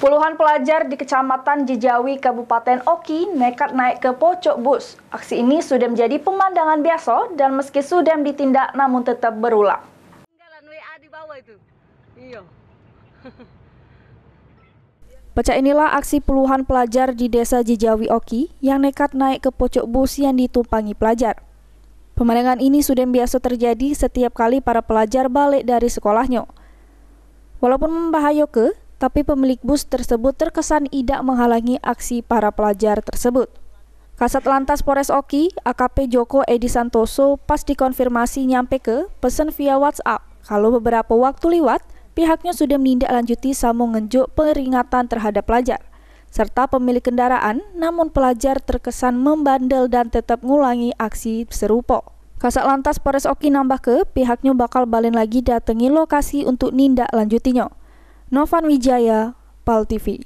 Puluhan pelajar di Kecamatan Jijawi, Kabupaten Oki nekat naik ke pocok bus. Aksi ini sudah menjadi pemandangan biasa dan meski sudah ditindak namun tetap berulang. Pecah inilah aksi puluhan pelajar di desa Jijawi Oki yang nekat naik ke pocok bus yang ditumpangi pelajar. Pemandangan ini sudah biasa terjadi setiap kali para pelajar balik dari sekolahnya. Walaupun membahayakan, tapi pemilik bus tersebut terkesan tidak menghalangi aksi para pelajar tersebut. Kasat Lantas Polres Oki, AKP Joko Edi Santoso, pas dikonfirmasi nyampe ke pesan via WhatsApp. Kalau beberapa waktu lewat, pihaknya sudah menindaklanjuti sama ngenjuk peringatan terhadap pelajar, serta pemilik kendaraan, namun pelajar terkesan membandel dan tetap ngulangi aksi serupa. Kasat Lantas Polres Oki nambah ke, pihaknya bakal balik lagi datangi lokasi untuk nindak lanjutinya. Novan Wijaya, PAL TV.